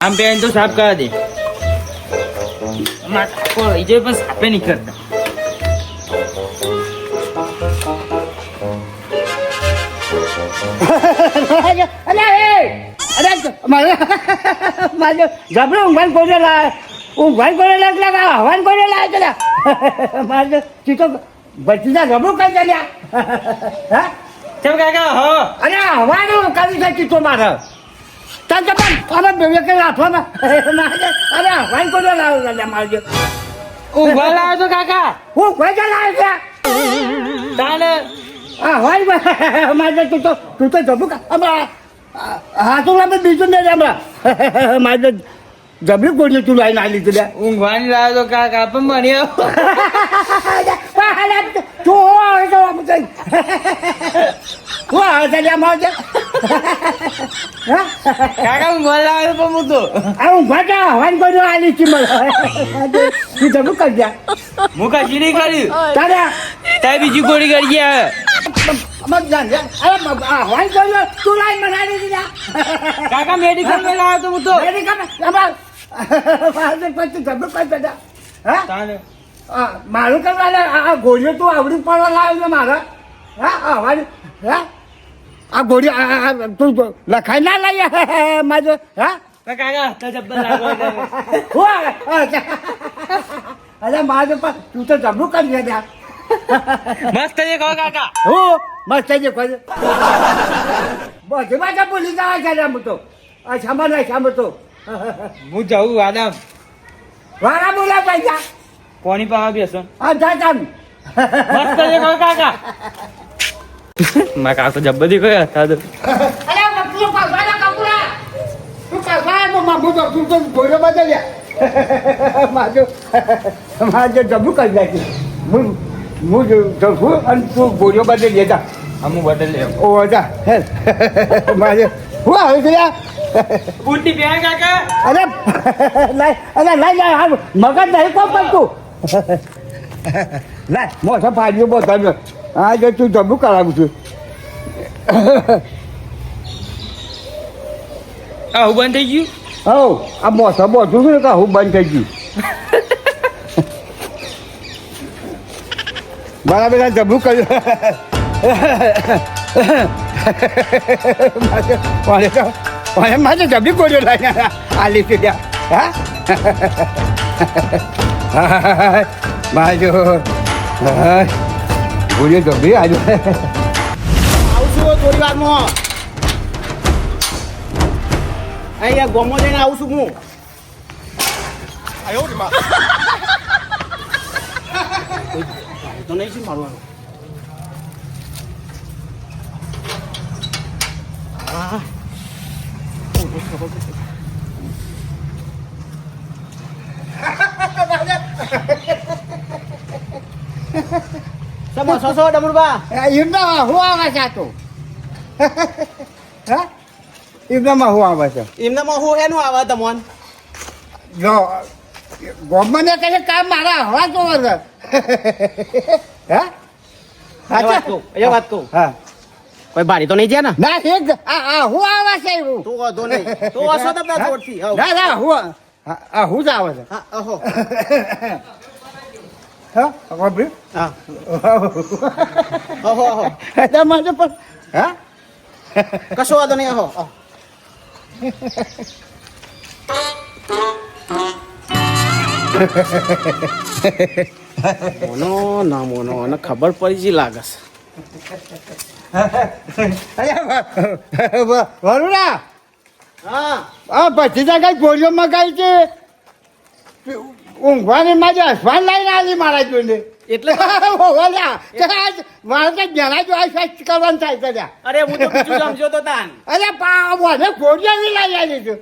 આમ પેન તો સાફ કરા દે. અમાર ઠાકોર લઈ જાય પણ સાફે નહીં કરતા. મારે જબરો ઊંઘવાન કોઈ લાવે ઊંઘવાન કોઈ લાગે હવાન કોઈ લાવે ચલ્યા મારે સીધો ભતીજા જબરું કઈ ચાલ્યા હા કેમ કાકા હો અરે હવાનું કરી છે ચીતો મારે ચાલ તો પણ અમે બે કે રાખવામાં અરે હવાન કોઈ લાવે ચાલ્યા મારે ઊંઘવા લાવ્યો તો કાકા હું કોઈ લાવે છે તાને હવાન મારે તું તો જબરું હા તો આપણે બીજું નહીં હમણાં મારે જબરી કોઈને તું લાઈને આવી લીધું ઊંઘવાની લાવ્યો તો કાકા પણ મને તું આવે તો હું આવે છે મારે કાકા ઊંઘવા લાવ્યો પણ હું તો આ ઊંઘવા ક્યાં હવાન કોઈ આવી છે મને તું જબરું કરી દે હું કશી નહીં કર્યું તારે તારે બીજી ગોળી કરી ગયા કાકા મેડિકલ માં લાવ્યો તો હું તો મારું કરવા ગોળીઓ તું આવડી પડવા લાવ્યો છે મારા હા હવાની હા આ ગોળી તું લખાઈ ના લઈ મારે હા કાકા તો જબ્બર લાગો અરે મારે પણ તું તો જબરું કરી દે મસ્ત છે કહો કાકા હું મસ્ત છે કોઈ બધી વાત ભૂલી જવા છે હું તો આ સાંભળ નહીં સાંભળતો હું જાઉં આદમ વારા બોલા પૈસા કોની પાસે બેસો હા જા ચાલ મસ્ત છે કહો કાકા મારા કાકા તો જબ્બર થી કયા હતા અરે તું પાગવાના કપડા તું પાગવા મામુ તો તું તો ગોળો બદલ્યા માજો જબરું કરી નાખી હું જવું અને તું ગોળીઓ બદલી લેતા અમુ બદલ લે ઓ જા હે મારે હું આવે છે બુટ્ટી બે કાકા અરે લાય મગજ નહીં કોણ પડતું લાય મોટા ફાડ્યો બહુ તમે હા જો તું જબરું કરાવું છું આવું બંધ થઈ ગયું હવ આ મોટા બહુ છું ને હું બંધ થઈ ગયું બરાબર જબરું કર્યું મારે જબરી કોર્યો લાગે આ લીધે ત્યાં હા માજો બોલ્યો જબરી આજે આવશું થોડી વારમાં અહીંયા ગોમો લઈને આવું છું હું તો નહીં શું મારવાનું હા સમો સોસો ડમરુબા એમનામાં હું આવે છે તો હા એમનામાં હું આવે છે એમનામાં હું એનું આવે તમોન જો ગોમને કહે કામ મારા હવા તો હા એ વાત કહું હા કોઈ બારી તો નહીં છે ને ના એક હું આવે છે એવું તું વાંધો નહીં તું હસો તો પેલા છોડથી ના ના હું હું જ આવે છે હા અહો હા બાબરી હા અહો અહો તમારે પણ હા કશો વાંધો નહીં અહો મોનો ના મોનો અને ખબર પડી જી લાગે છે વરુણા હા આ પછી કઈ ગોળીઓ મગાઈ છે ઊંઘવાની મારે હસવાન લઈને આવી મારા જોઈને એટલે મારે તો જરા જો આ સ્વચ્છ કરવાનું થાય છે ત્યાં અરે હું તો બીજું સમજો તો તાન અરે મને ગોળીઓ નહીં લઈ આવી છું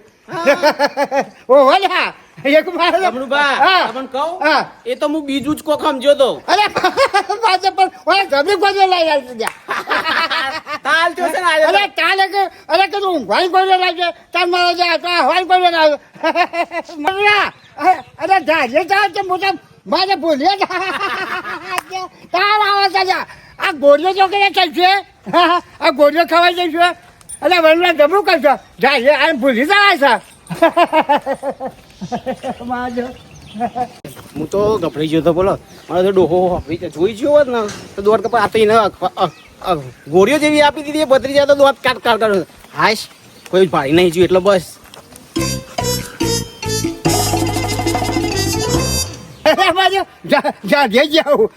ઓલા એક મારે જમણુબા તમને કહું હા એ તો હું બીજું જ કોક સમજો તો અરે પાછળ પણ ઓલા જમી ગોળીઓ લઈ આવી છું ત્યાં તાલ જો છે ને અરે કાલે કે અરે કે તું ઊંઘવાની ગોળીઓ લાગે તાર મારો જાય તો હવાની ગોળીઓ લાગે મમ્મી અરે જાજે જા તો મોટા મારે ભૂલીએ તાર આવે છે આ ગોળીઓ જો કે ચાલશે આ ગોળીઓ ખવાઈ જઈશું અરે વનમાં જમવું કરશો જાય આ ભૂલી જાય છે માજો હું તો ગભરાઈ ગયો તો બોલો મને તો ડોહો જોઈ ગયો હોત ને તો દોડ કપા આ તો એને ગોળીઓ જેવી આપી દીધી બદરી જાય તો દોડ કાટ કાટ કાટ હાશ કોઈ ભાઈ નહીં જોયું એટલે બસ માજો જા જઈ જાઉં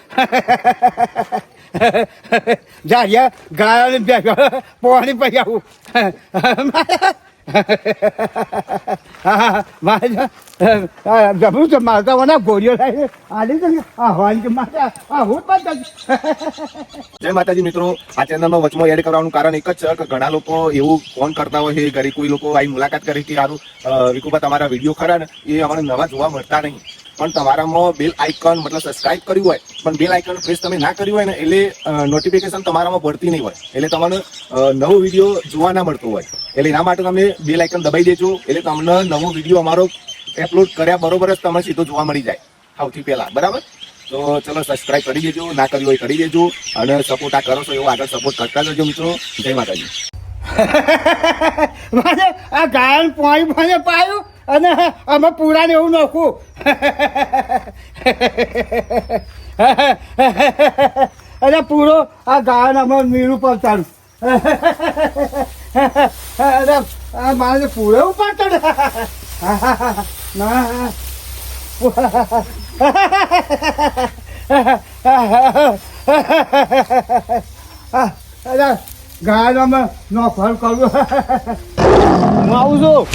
જા ગાળાને બેઠો પોણી પડી આવું જબરું છે મારતા મને ગોળીઓ લાવીને આલી છે આ હોન કે મારે હું પણ જય માતાજી મિત્રો, આ ચેનલમાં વચમાં એડ કરવાનું કારણ એક જ છે કે ઘણા લોકો એવું ફોન કરતા હોય છે, ઘરે કોઈ લોકો આવી મુલાકાત કરી કે સારું વિકુભા તમારા વિડીયો ખરા ને એ અમારે નવા જોવા મળતા નહીં, પણ તમારામાં બેલ આઇકન મતલબ સબસ્ક્રાઇબ કર્યું હોય પણ બેલ આઇકન પ્રેસ તમે ના કર્યું હોય ને એટલે નોટિફિકેશન તમારામાં પડતી નહીં હોય, એટલે તમને નવો વિડીયો જોવા ના મળતો હોય, એટલે એના માટે તમે બેલ આઇકન દબાઈ દેજો એટલે તમને નવો વિડીયો અમારો અપલોડ કર્યા બરોબર જ તમને સીધો જોવા મળી જાય સૌથી પહેલા. બરાબર, તો ચલો સબસ્ક્રાઇબ કરી દેજો, ના કર્યું હોય કરી દેજો અને સપોર્ટ આ કરો છો એવો આગળ સપોર્ટ કરતા જજો મિત્રો. જય માતાજી. મારે આ ગાયન પોણી મને પાયું અને અમે પૂરાને એવું નાખું અને પૂરો આ ગાયન અમે મીરું પહોંચાડું અરે મારે પૂરો એવું પડતો ને અરે ગાયન અમે નોખર કરું હું આવું છું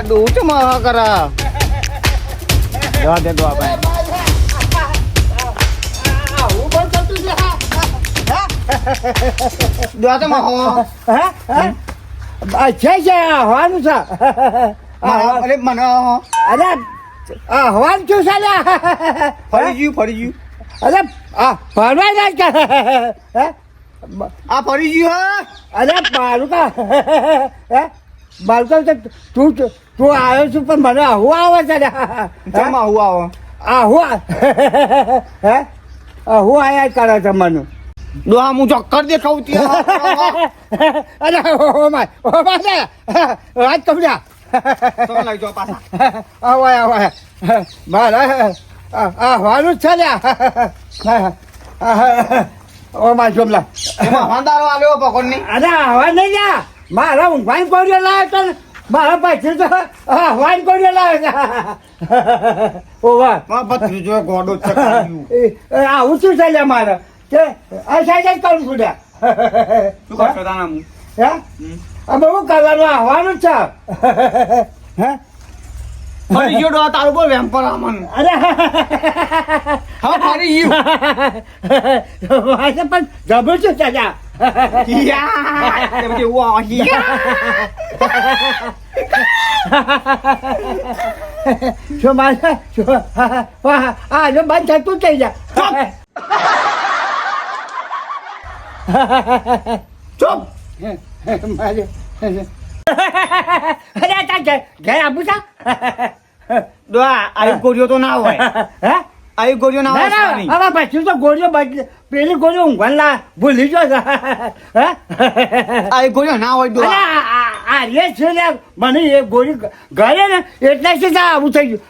ડોહ છે મારા કરા જવા દે તો આપણે હું પણ કરતું છે દોહ તો માહો છે હવાનું છે અરે મને અરે હવાનું શું છે ફરી ગયું અરે ફરવા જાય કે આ ફરી ગયું હા અરે મારું કા મારું કા તું આવ્યો છું પણ મને આવું આવે છે કેમ આવું આવો હું આયા કરે છે મને ડોહા હું ચક્કર દેખાવું ત્યાં અરે ઓ માય વાત કહું જા તો લઈ જાઓ પાછા આવાય મારા હવાનું જ છે ઓ માય જોમલા એમાં વાંદારો આલ્યો પકોડની અરે હવા નહીં જા મારા ઊંઘવાન કોરિયો લાવ્યો તો મારા પાછી તો હવાન કોરિયો લાવ્યો ઓ વાહ માં બત્રી જો ગોડો છે આવું શું છે લે મારે કે આ સાઈડ કરું છું શું કરશો તાના હું હે અમે શું કરવાનું હવાનું જ છે હે ફરી ગયો ડોહા તારું બોલ વેમ્પર આમન અરે હા ફરી ગયું વાસે પણ જબર છે ચાચા યા એમ કે વાહ શું મારે હા જો બંધ થતું થઈ જા ચૂપ મારે અરે તાર ઘેર આપું છા ડોહા આયુ ગોળીઓ તો ના હોય હે આયુ ગોળીઓ ના હોય સાની. હવે પછી તો ગોળીઓ બદલે પેલી ગોળીઓ ઊંઘવાના ભૂલી ગયો છે હે આયુ ગોળીઓ ના હોય ડોહા આ રે છે ને મને એ ગોળી ઘરે ને એટલે જ આવું થઈ ગયું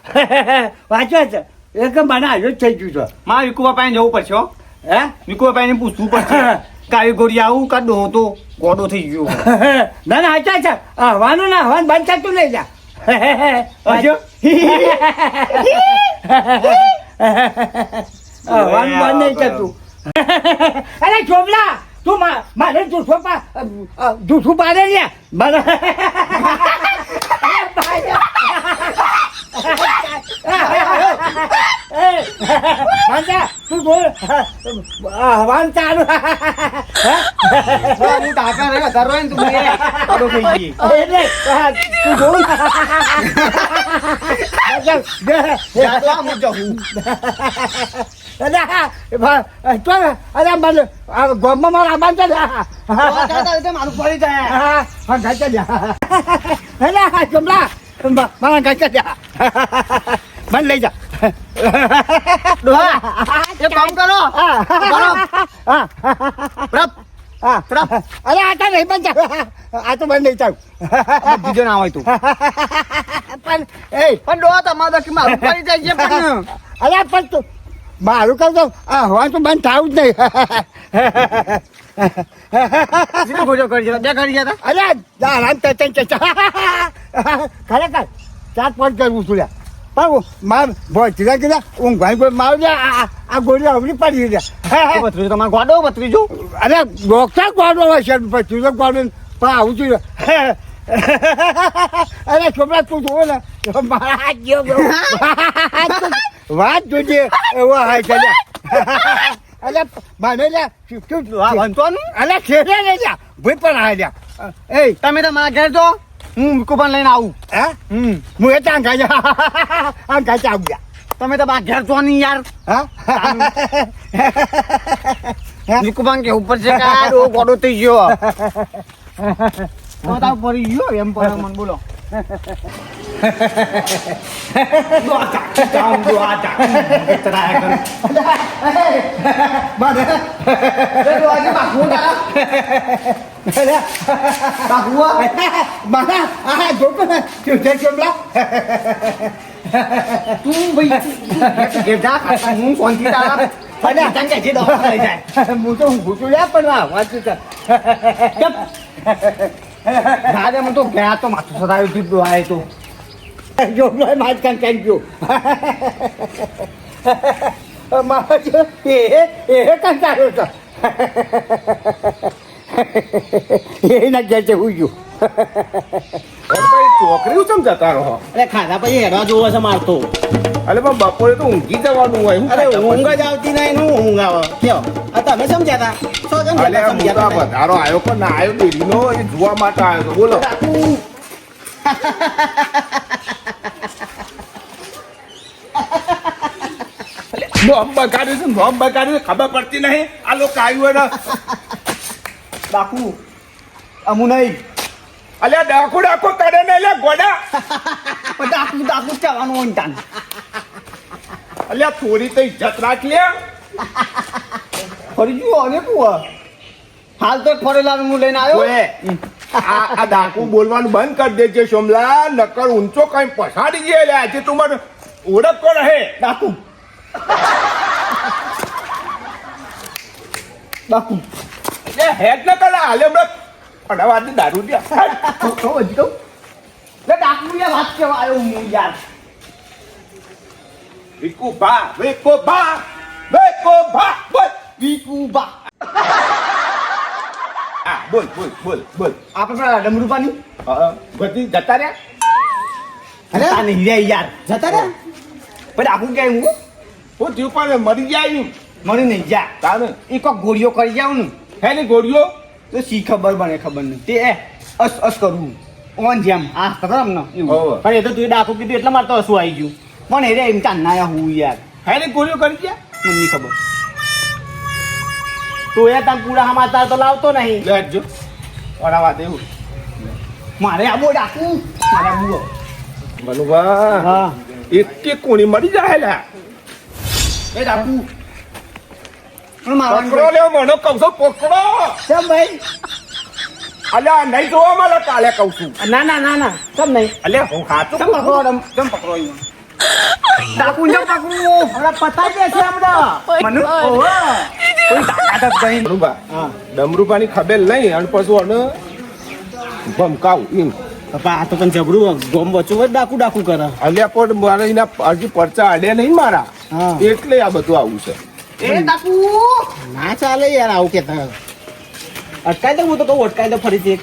વાંચો છે એક મને આવ્યો જ થઈ ગયું છે મારે વિકુબા પાસે જવું પડશે હો. હે વિકુબા પાસે પૂછવું પડશે કાવી ગોળી આવું કા ડોહો તો ગોડો થઈ ગયો ના ના અચ્છા અચ્છા હવાનું ના હવાનું બંધ થતું નહીં જા વાંચો હવાનું બંધ નહીં થતું અરે ચોબલા તું મારે જૂઠું પાડે ને મને તું બોલ હવાનું ચાલુ હું ટાકા રે ધરો ને તું ગોડો થઈ ગઈ એટલે તું બોલ જાતલા હું જવું અરે મને ગોમમાં મારા આબાન છે મારું પડી જાય હા ગાચા જા જમલા મારા ગાચા જા મને લઈ જા ડોહા એક કામ કરો બરાબર અરે આ તો નહીં પણ આ તો બંધ નહીં ચાલ બીજો ના હોય તું પણ પણ ડોહા તમારા કે મારું પડી જાય છે પણ અરે પણ તું મારું કહું તો હવા તો બંધ થવું જ નહીં સીધો ગોજો કરી જતા બે કરી જતા અરે આરામ ખરેખર 4-5 કરવું છું પણ માર ભોજરા કીધા ઊંઘવાની કોઈ મારું આ ગોળી અવરી પડી ગયા બત્રીજો તમારો ગોડો બત્રીજો અરે ડોક્ટર ગોળો હોય છે પછી તો ગોળો પણ આવું છું અરે છોકરા તું જોવો ને મારા હાથ જેવો વાત જોજે એવો હાય છે અરે મને બનતો ને અરે ખેડે ને જા ભાઈ પણ હાય જા એ તમે તો મારા ઘેર જો હું કુપન લઈને આવું હા હું એ ત્યાં ગાય આમ ગાય આવું ગયા તમે તો મારા ઘેર જો નહીં યાર હા નિકુબાન કે ઉપર છે કાડો ગોડો થઈ ગયો તો તાવ પડી ગયો એમ પર મન બોલો તું ભાઈ હું શાંતિ હું તો ઊંઘું છું લ્યા પણ વાંચું છે દાદા મને તો ગયા તો માથું સદાયું દીધું આવે તો જોડલો માર કાન કાન ગયો મારો એ કંટાળો હતો એના ઘેર છે હું ગયું છોકરીઓ ચમ જતા રહો અરે ખાધા પછી હેડવા જોવો છે મારતો અરે પણ બપોરે તો ઊંઘી જવાનું હોય અરે ઊંઘ જ આવતી નહીં હું ઊંઘ આવે કેવો તમે સમજ્યા હતા અલે હું તો આ વધારો આવ્યો પણ ના આવ્યો ડેરીનો એ જોવા માટે આવ્યો તો બોલો નોમ બગાડ્યું છે ખબર પડતી નહીં આ લોકો આવ્યું ને બાપુ અમુ નહીં અલ્યા ડાકુ કરે ને લે ગોડા ડાકુ ચાવાનું હોય તાન અલ્યા થોડી તો ઇજ્જત રાખ લે ફરી ગયો અને કુવા હાલ તો ફરેલા હું લઈને આવ્યો ઓએ આ ડાકુ બોલવાનું બંધ કરી દેજે સોમલા નકર ઊંચો કઈ પછાડી ગયે લે આજે તું મને ઓળખ કોણ હે ડાકુ ડાકુ એ હેડ ન કરે હાલે હમણાં અડાવાદી દારૂ દે હજી કહું ડાકુ યાર વાત કેવા આવ્યો હું યાર વિકુભા બોલ વિકુબા હા બોલ આપણે પેલા ડમરૂપાની બધી જતા રહ્યા જતા નહીં રે યાર જતા રે પણ આખું કે હું હું થયું પણ મરી જાય મને નહીં જા તાને એ કોક ગોળીઓ કરી જાવ ને હે ને ગોળીઓ તો શી ખબર બને ખબર નહીં તે અસ કરું ઓન જેમ આ ખબર ને હોવે. પણ એ તો તું ડાકુ કીધું એટલે મારે તો હસવું આવી ગયું મને રે એમ ચાંદ ના હું યાર હે ને ગોળીઓ કરી ગયા મને નહીં ખબર તું એ તાર પૂરા સમાચાર તો લાવતો નહીં લેજો અડાવા દેવું મારે આબો ડાકુ મારે આબો મનુભા હા એક કોણી મરી જાય લે એ ડાકુ પણ મારવાનું પકડો લે મને કહું છું પકડો કેમ ભાઈ અલ્યા નહીં જોવા મળે કાલે કહું છું ના કેમ નહીં અલ્યા હું ખાતું કેમ પકડો કેમ પકડો એમાં ડાકુ ને પકડો હવે પતાઈ દે છે હમણાં મને ઓહો કોઈ તાકાત જ નહીં મનુભા હા ડમરૂપાની ખબર નહીં અને પછી અને ભમકાવું એમ પપ્પા આ તો પણ જબરું ગોમ બચો ડાકુ કરે અલ્યા પણ મારે એના હજી પરચા અડે નહીં મારા હા એટલે આ બધું આવું છે એ ડાકુ ના ચાલે યાર આવું કેતા અટકાઈ દે હું તો કહું અટકાઈ દે ફરીથી